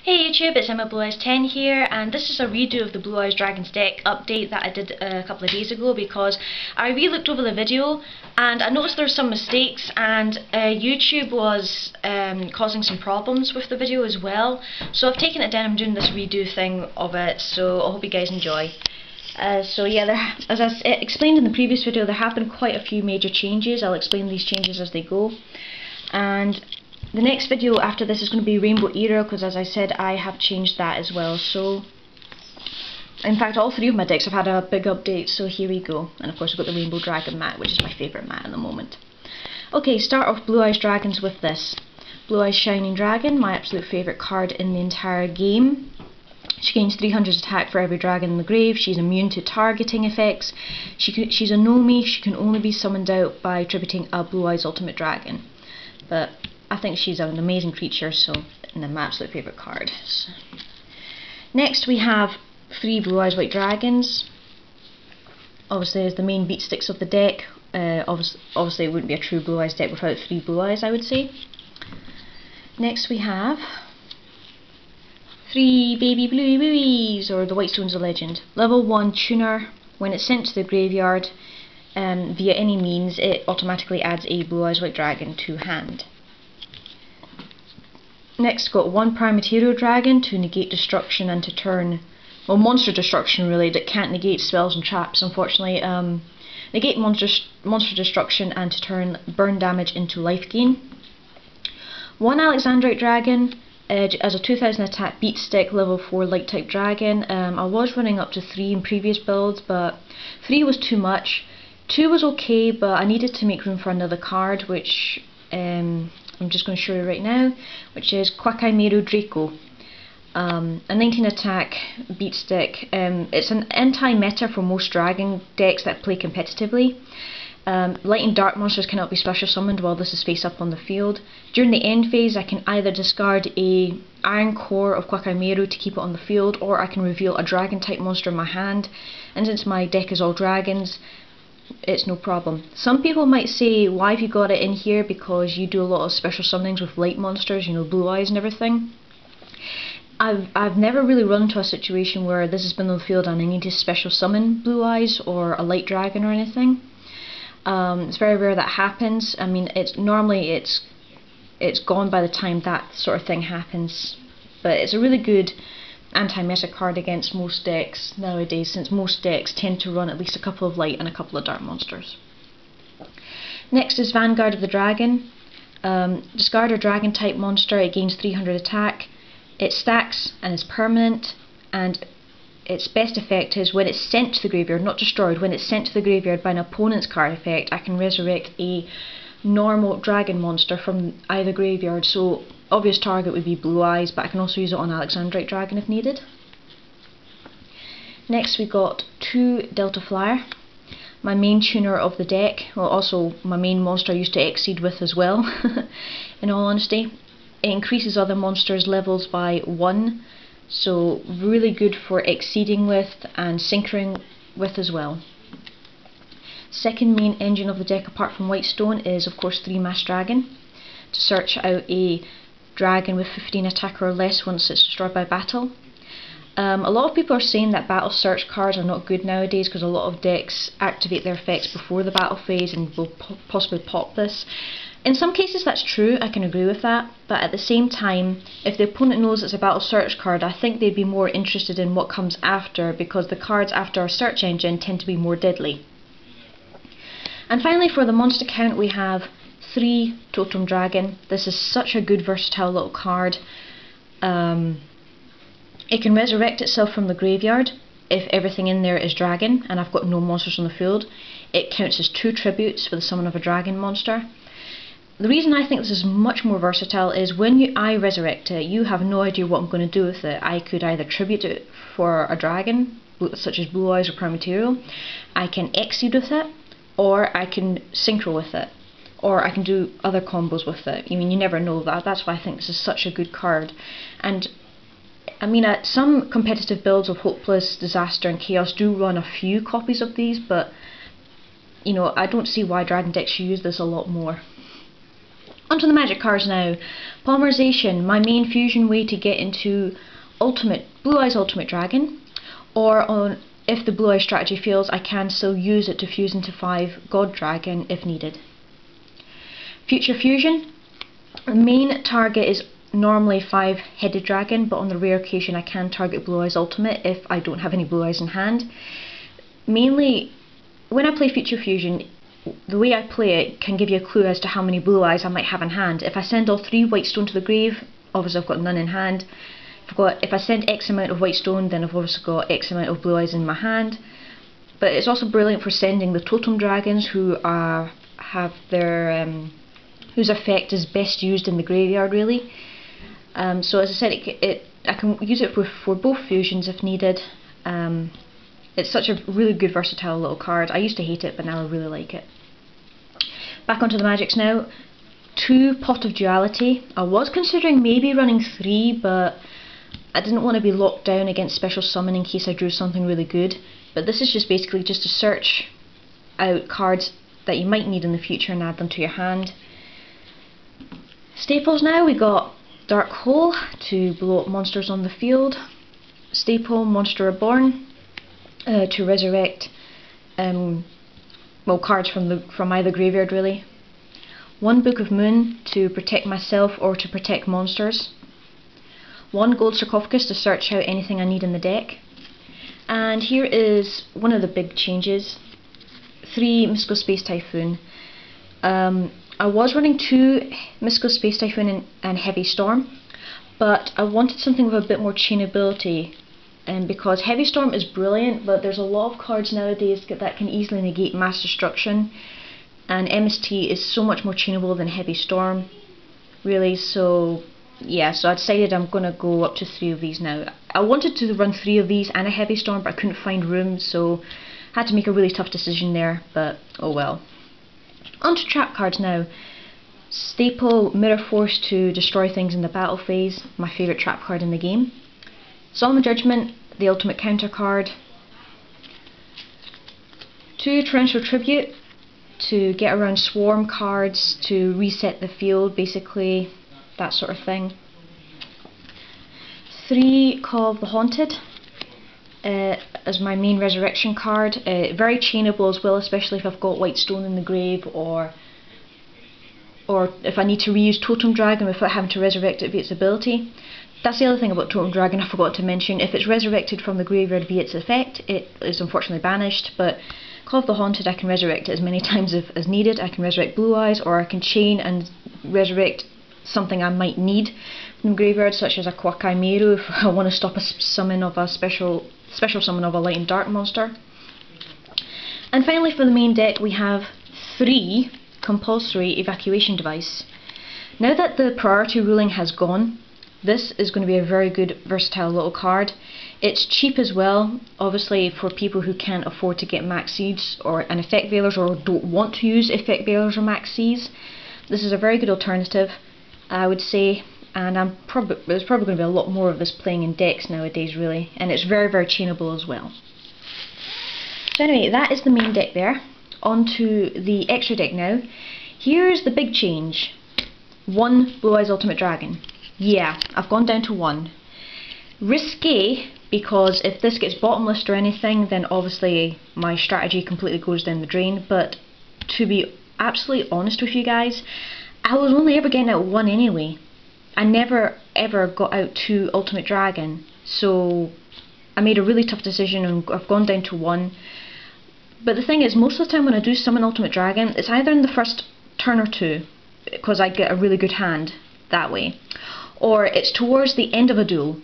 Hey YouTube, it's Emma Blue Eyes 10 here, and this is a redo of the Blue Eyes Dragons deck update that I did a couple of days ago because I re-looked over the video and I noticed there were some mistakes, and YouTube was causing some problems with the video as well. So I've taken it down. I'm doing this redo thing of it, so I hope you guys enjoy. So yeah, as I explained in the previous video, there have been quite a few major changes. I'll explain these changes as they go. And the next video after this is going to be Rainbow Era, because as I said, I have changed that as well. So, in fact, all three of my decks have had a big update, so here we go. And of course I've got the Rainbow Dragon mat, which is my favourite mat at the moment. Okay, start off Blue Eyes Dragons with this. Blue Eyes Shining Dragon, my absolute favourite card in the entire game. She gains 300 attack for every dragon in the grave. She's immune to targeting effects. She's a Nomi. She can only be summoned out by tributing a Blue Eyes Ultimate Dragon. But I think she's an amazing creature, so my absolute favourite card. Next we have 3 Blue Eyes White Dragons. Obviously as the main beat sticks of the deck. Obviously it wouldn't be a true Blue Eyes deck without 3 Blue Eyes, I would say. Next we have 3 Baby Bluey Blueys, or the White Stones of Legend. Level 1 Tuner. When it's sent to the graveyard via any means, it automatically adds a Blue Eyes White Dragon to hand. Next, got 1 Primaterial Dragon to negate destruction and to turn, well, monster destruction really, that can't negate spells and traps, unfortunately. Negate monster destruction and to turn burn damage into life gain. 1 Alexandrite Dragon, as a 2000 attack beat stick, level 4 light type dragon. I was running up to 3 in previous builds, but 3 was too much. 2 was okay, but I needed to make room for another card, which I'm just going to show you right now, which is Quacaimeru Draco. A 19 attack beat stick. It's an anti-meta for most dragon decks that play competitively. Light and dark monsters cannot be special summoned while this is face up on the field. During the end phase I can either discard a Iron Core of Quacaimeru to keep it on the field, or I can reveal a dragon type monster in my hand, and since my deck is all dragons, it's no problem. Some people might say, why have you got it in here? Because you do a lot of special summonings with light monsters, you know, Blue Eyes and everything. I've never really run into a situation where this has been on the field and I need to special summon Blue Eyes or a light dragon or anything. It's very rare that happens. I mean, normally it's gone by the time that sort of thing happens. But it's a really good anti-meta card against most decks nowadays, since most decks tend to run at least a couple of light and a couple of dark monsters. Next is Vanguard of the Dragon. Discard a dragon type monster, it gains 300 attack. It stacks and is permanent, and its best effect is when it's sent to the graveyard, not destroyed. When it's sent to the graveyard by an opponent's card effect, I can resurrect a normal dragon monster from either graveyard. So obvious target would be Blue Eyes, but I can also use it on Alexandrite Dragon if needed. Next we got 2 Delta Flyer, my main tuner of the deck, well also my main monster I used to exceed with as well, in all honesty. It increases other monsters' levels by 1, so really good for exceeding with and syncering with as well. Second main engine of the deck apart from White Stone is of course 3 Masked Dragon, to search out a dragon with 15 attack or less once it's destroyed by battle. A lot of people are saying that battle search cards are not good nowadays because a lot of decks activate their effects before the battle phase and will possibly pop this. In some cases that's true, I can agree with that, but at the same time, if the opponent knows it's a battle search card, I think they'd be more interested in what comes after, because the cards after a search engine tend to be more deadly. And finally, for the monster count, we have 3 Totem Dragon. This is such a good versatile little card. It can resurrect itself from the graveyard if everything in there is dragon and I've got no monsters on the field. It counts as 2 tributes for the summon of a dragon monster. The reason I think this is much more versatile is when I resurrect it, you have no idea what I'm going to do with it. I could either tribute it for a dragon, such as Blue Eyes or Primaterial. I can exceed with it, or I can synchro with it, or I can do other combos with it. I mean, you never know that. That's why I think this is such a good card. And I mean, some competitive builds of Hopeless, Disaster and Chaos do run a few copies of these, but you know, I don't see why dragon decks should use this a lot more. Onto the magic cards now. Polymerization, my main fusion way to get into Blue Eyes Ultimate Dragon, or if the Blue Eye strategy fails, I can still use it to fuse into 5 God Dragon if needed. Future Fusion, the main target is normally 5-headed dragon, but on the rare occasion I can target Blue Eyes Ultimate if I don't have any Blue Eyes in hand. Mainly, when I play Future Fusion, the way I play it can give you a clue as to how many Blue Eyes I might have in hand. If I send all 3 white stone to the grave, obviously I've got none in hand. If I send X amount of white stone, then I've obviously got X amount of Blue Eyes in my hand. But it's also brilliant for sending the totem dragons who have their whose effect is best used in the graveyard, really. So as I said, I can use it for both fusions if needed. It's such a really good versatile little card. I used to hate it, but now I really like it. Back onto the magics now. 2 Pot of Duality. I was considering maybe running 3, but I didn't want to be locked down against special summon in case I drew something really good. But this is just basically just to search out cards that you might need in the future and add them to your hand. Staples now, we got Dark Hole to blow up monsters on the field, Staple Monster Reborn to resurrect cards from either graveyard, really. 1 Book of Moon to protect myself or to protect monsters. 1 Gold Sarcophagus to search out anything I need in the deck. And here is one of the big changes. 3 Mystical Space Typhoon. I was running 2 Mystical Space Typhoon and Heavy Storm, but I wanted something with a bit more chainability, because Heavy Storm is brilliant, but there's a lot of cards nowadays that can easily negate Mass Destruction, and MST is so much more chainable than Heavy Storm, really. So yeah, so I decided I'm going to go up to 3 of these now. I wanted to run 3 of these and a Heavy Storm, but I couldn't find room, so I had to make a really tough decision there, but oh well. Onto trap cards now. Staple Mirror Force to destroy things in the battle phase, my favourite trap card in the game. Solemn Judgment, the ultimate counter card. 2 Torrential Tribute to get around swarm cards, to reset the field, basically, that sort of thing. 3 Call of the Haunted as my main resurrection card. Very chainable as well, especially if I've got white stone in the grave, or if I need to reuse Totem Dragon without having to resurrect it via its ability. That's the other thing about Totem Dragon I forgot to mention. If it's resurrected from the graveyard via its effect, it is unfortunately banished, but Call of the Haunted, I can resurrect it as many times as needed. I can resurrect Blue Eyes, or I can chain and resurrect something I might need from the graveyard, such as a Kwakai Meru if I want to stop a summon of a special summon of a light and dark monster. And finally, for the main deck, we have 3 Compulsory Evacuation Device. Now that the priority ruling has gone, this is going to be a very good versatile little card. It's cheap as well, obviously for people who can't afford to get Max Seeds and Effect Veilers, or don't want to use Effect Veilers or Max Seeds. This is a very good alternative, I would say, and there's probably going to be a lot more of this playing in decks nowadays, really, and it's very, very chainable as well. So anyway, that is the main deck there. On to the extra deck now. Here's the big change. 1 Blue Eyes Ultimate Dragon. Yeah, I've gone down to 1. Risque, because if this gets bottomless or anything, then obviously my strategy completely goes down the drain, but to be absolutely honest with you guys, I was only ever getting out 1 anyway. I never ever got out 2 Ultimate Dragon, so I made a really tough decision and I've gone down to 1. But the thing is, most of the time when I do summon Ultimate Dragon, it's either in the first turn or 2, because I get a really good hand that way, or it's towards the end of a duel,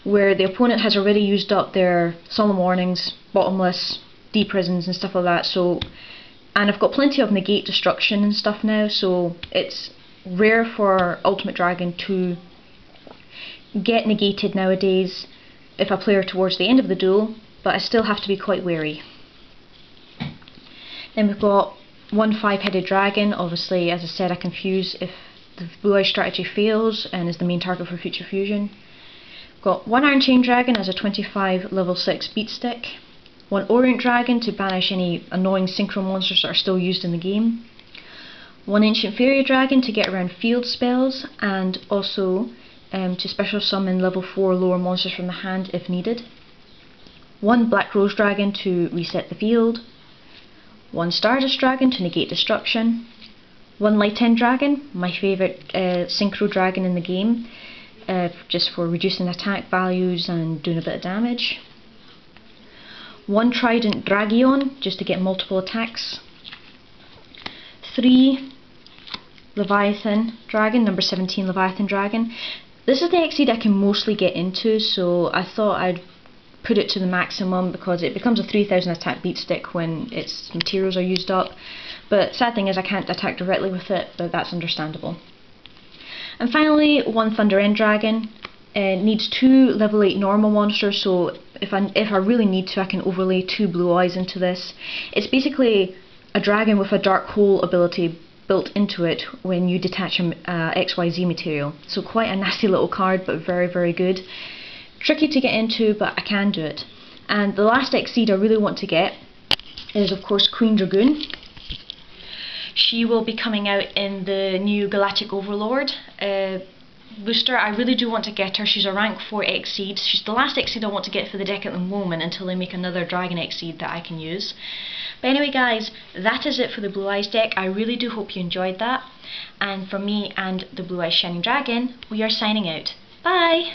where the opponent has already used up their Solemn Warnings, Bottomless, Deprisons and stuff like that, and I've got plenty of Negate Destruction and stuff now, so it's rare for Ultimate Dragon to get negated nowadays if I play her towards the end of the duel, but I still have to be quite wary. Then we've got 1 5-headed dragon. Obviously, as I said, I can fuse if the Blue Eye strategy fails and is the main target for Future Fusion. We've got 1 Iron Chain Dragon as a 25 level 6 beat stick. 1 Orient Dragon to banish any annoying synchro monsters that are still used in the game. 1 Ancient Fairy Dragon to get around field spells, and also to special summon level 4 lower monsters from the hand if needed. 1 Black Rose Dragon to reset the field. 1 Stardust Dragon to negate destruction. 1 Light End Dragon, my favourite synchro dragon in the game, just for reducing attack values and doing a bit of damage. 1 Trident Dragion, just to get multiple attacks. 3 Leviathan Dragon, number 17 Leviathan Dragon. This is the Exceed I can mostly get into, so I thought I'd put it to the maximum because it becomes a 3000 attack beat stick when its materials are used up. But sad thing is I can't attack directly with it, but that's understandable. And finally, 1 Thunder End Dragon. Needs 2 level 8 normal monsters, so if I really need to, I can overlay 2 Blue Eyes into this. It's basically a dragon with a Dark Hole ability built into it when you detach an XYZ material. So quite a nasty little card, but very, very good. Tricky to get into, but I can do it. And the last Exceed I really want to get is, of course, Queen Dragoon. She will be coming out in the new Galactic Overlord booster. I really do want to get her. She's a rank 4 Exceed. She's the last Exceed I want to get for the deck at the moment until they make another Dragon Exceed that I can use. But anyway guys, that is it for the Blue Eyes deck. I really do hope you enjoyed that. And from me and the Blue Eyes Shining Dragon, we are signing out. Bye!